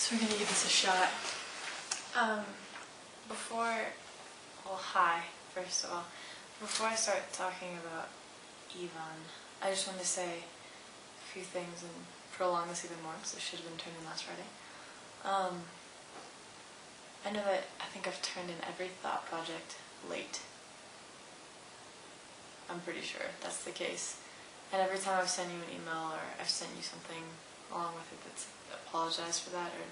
So we're gonna give this a shot. Hi, first of all. Before I start talking about Yvonne, I just want to say a few things and prolong this even more because it should have been turned in last Friday. I know that I think I've turned in every thought project late. I'm pretty sure that's the case. And every time I've sent you an email or I've sent you something along with it that's apologized for that or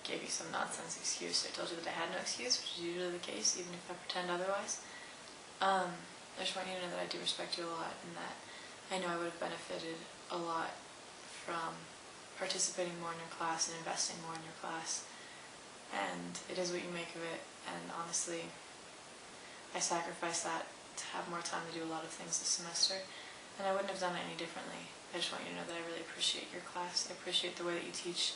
gave you some nonsense excuse or told you that I had no excuse, which is usually the case, even if I pretend otherwise. I just want you to know that I do respect you a lot and that I know I would have benefited a lot from participating more in your class and investing more in your class. And it is what you make of it, and honestly, I sacrificed that to have more time to do a lot of things this semester, and I wouldn't have done it any differently. I just want you to know that I really appreciate your class. I appreciate the way that you teach.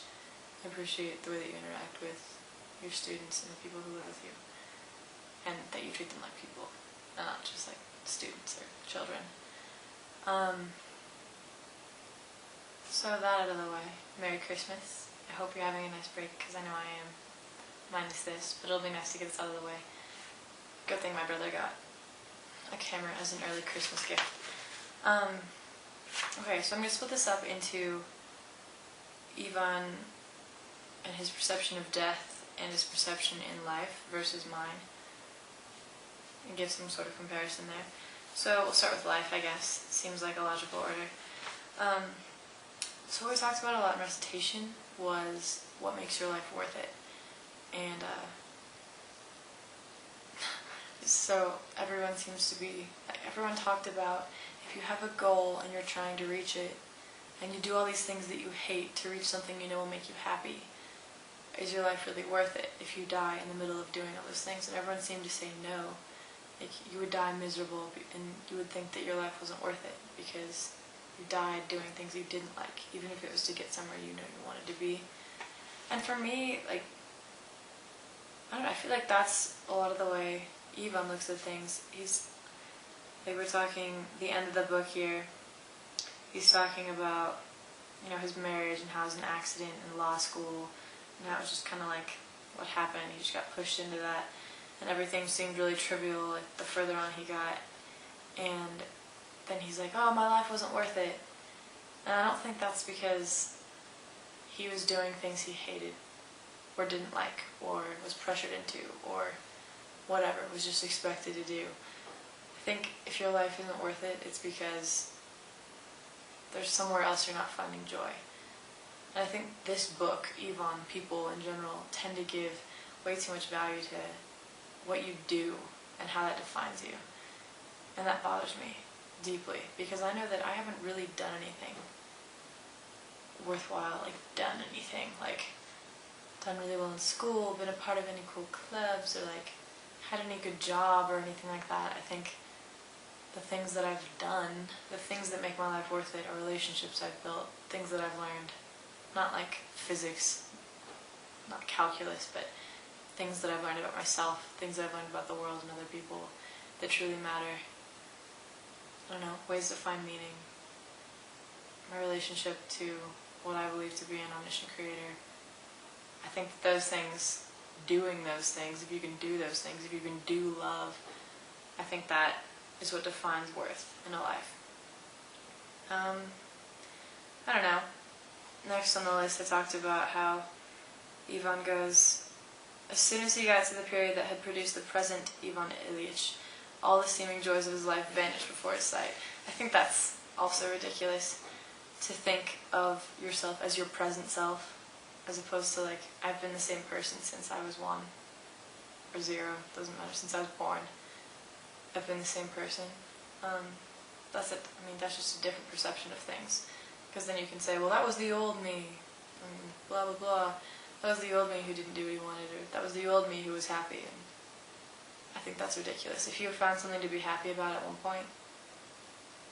I appreciate the way that you interact with your students and the people who live with you, and that you treat them like people, and not just like students or children. So that out of the way, Merry Christmas. I hope you're having a nice break, because I know I am, minus this, but it'll be nice to get this out of the way. Good thing my brother got a camera as an early Christmas gift. Okay, so I'm going to split this up into Yvonne and his perception of death and his perception in life versus mine, and give some sort of comparison there. So we'll start with life, I guess. It seems like a logical order. So what we talked about a lot in recitation was what makes your life worth it. And so everyone talked about if you have a goal and you're trying to reach it, and you do all these things that you hate to reach something you know will make you happy, is your life really worth it if you die in the middle of doing all those things? And everyone seemed to say no. Like, you would die miserable and you would think that your life wasn't worth it because you died doing things you didn't like, even if it was to get somewhere you know you wanted to be. And for me, like, I don't know, I feel like that's a lot of the way Yvonne looks at things. Like, we're talking the end of the book here. He's talking about, his marriage and how it was an accident in law school, and how it was just kind of like what happened. He just got pushed into that, and everything seemed really trivial, like, the further on he got. And then he's like, oh, my life wasn't worth it. And I don't think that's because he was doing things he hated, or didn't like, or was pressured into, or whatever, was just expected to do. I think if your life isn't worth it, it's because there's somewhere else you're not finding joy. And I think this book, Yvonne, people in general, tend to give way too much value to what you do and how that defines you. And that bothers me deeply, because I know that I haven't really done anything worthwhile, done really well in school, been a part of any cool clubs, or had any good job or anything like that. I think the things that I've done, the things that make my life worth it, are relationships I've built, things that I've learned, not like physics, not calculus, but things that I've learned about myself, things that I've learned about the world and other people that truly matter. I don't know, ways to find meaning. My relationship to what I believe to be an omniscient creator. I think that those things, doing those things, if you can do those things, if you can do love, I think that is what defines worth in a life. I don't know. Next on the list, I talked about how Yvonne goes, as soon as he got to the period that had produced the present Ivan Ilyich, all the seeming joys of his life vanished before his sight. I think that's also ridiculous, to think of yourself as your present self, as opposed to I've been the same person since I was 1 or 0, doesn't matter, since I was born. I've been the same person. That's it. I mean, that's just a different perception of things. Because then you can say, well, that was the old me, blah, blah, blah. That was the old me who didn't do what he wanted, or that was the old me who was happy. And I think that's ridiculous. If you found something to be happy about at one point,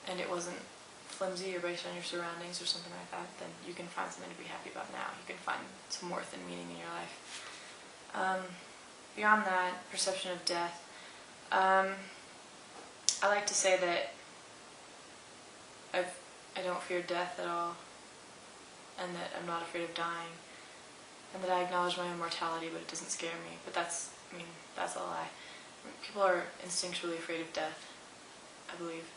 and it wasn't flimsy or based on your surroundings or something like that, then you can find something to be happy about now. You can find some worth and meaning in your life. Beyond that, perception of death. I like to say that I don't fear death at all, and that I'm not afraid of dying. and that I acknowledge my immortality, but it doesn't scare me. But that's a lie. People are instinctually afraid of death, I believe,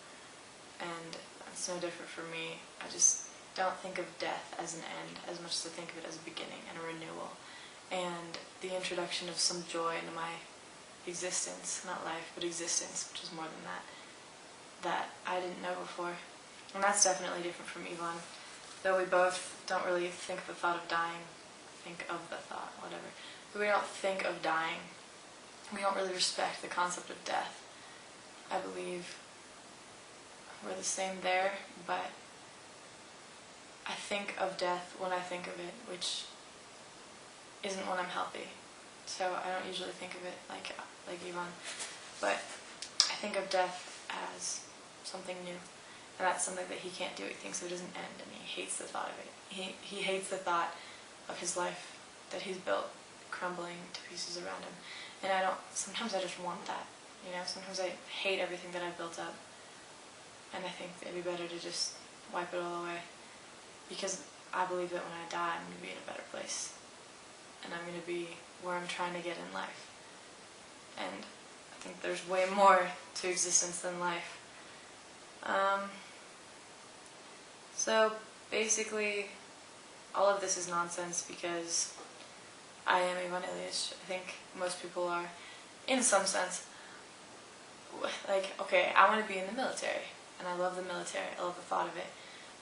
and it's no different for me. I just don't think of death as an end as much as I think of it as a beginning and a renewal, and the introduction of some joy into my existence, not life, but existence, which is more than that I didn't know before. And that's definitely different from Yvonne, though we both don't really think of the thought of dying, think of the thought, whatever. But we don't think of dying. We don't really respect the concept of death. I believe we're the same there, but I think of death when I think of it, which isn't when I'm healthy. So I don't usually think of it like Yvonne. But I think of death as something new. And that's something that he can't do. He thinks it doesn't end, and he hates the thought of it. He hates the thought of his life that he's built crumbling to pieces around him. And sometimes I just want that. Sometimes I hate everything that I've built up. And I think it'd be better to just wipe it all away. Because I believe that when I die, I'm going to be in a better place. And I'm going to be where I'm trying to get in life. And I think there's way more to existence than life. So basically, all of this is nonsense because I am Ivan Ilyich. I think most people are, in some sense. Like, okay, I want to be in the military, and I love the military. I love the thought of it.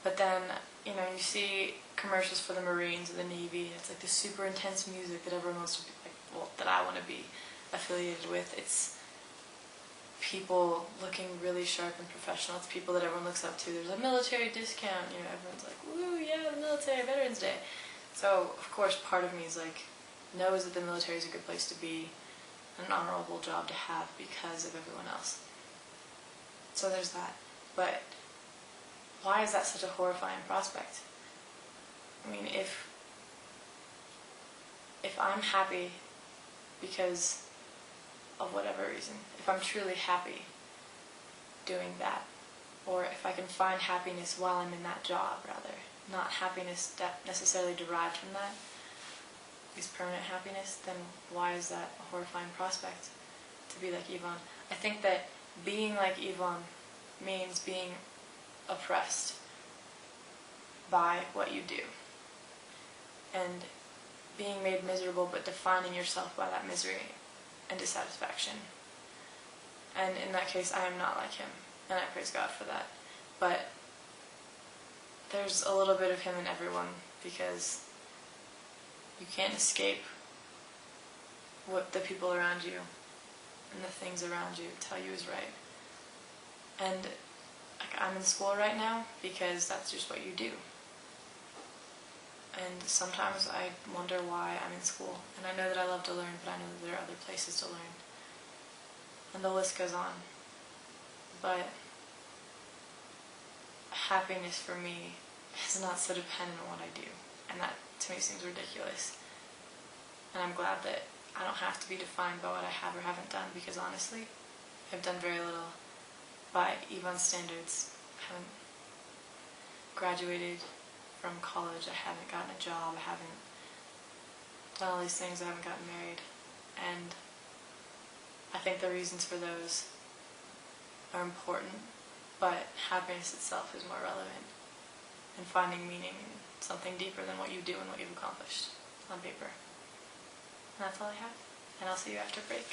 But then, you see commercials for the Marines or the Navy, and it's like this super intense music that everyone wants to be that I want to be affiliated with. It's people looking really sharp and professional. It's people that everyone looks up to. There's a military discount, everyone's like, woo, yeah, the military, Veterans Day. So, of course, part of me is knows that the military is a good place to be, an honorable job to have because of everyone else. So there's that. But why is that such a horrifying prospect? I mean, if I'm happy because of whatever reason, if I'm truly happy doing that, or if I can find happiness while I'm in that job, rather, not happiness that necessarily derived from that, is permanent happiness, then why is that a horrifying prospect to be like Yvonne? I think that being like Yvonne means being oppressed by what you do, and being made miserable but defining yourself by that misery and dissatisfaction. And in that case, I am not like him, and I praise God for that. But there's a little bit of him in everyone, because you can't escape what the people around you and the things around you tell you is right. And I'm in school right now because that's just what you do. And sometimes I wonder why I'm in school. And I know that I love to learn, but I know that there are other places to learn. And the list goes on. But happiness for me is not so dependent on what I do. And that, to me, seems ridiculous. And I'm glad that I don't have to be defined by what I have or haven't done, because honestly, I've done very little by Yvonne's standards. I haven't graduated from college, I haven't gotten a job, I haven't done all these things, I haven't gotten married. And I think the reasons for those are important, but happiness itself is more relevant, and finding meaning in something deeper than what you do and what you've accomplished on paper. And that's all I have, and I'll see you after break.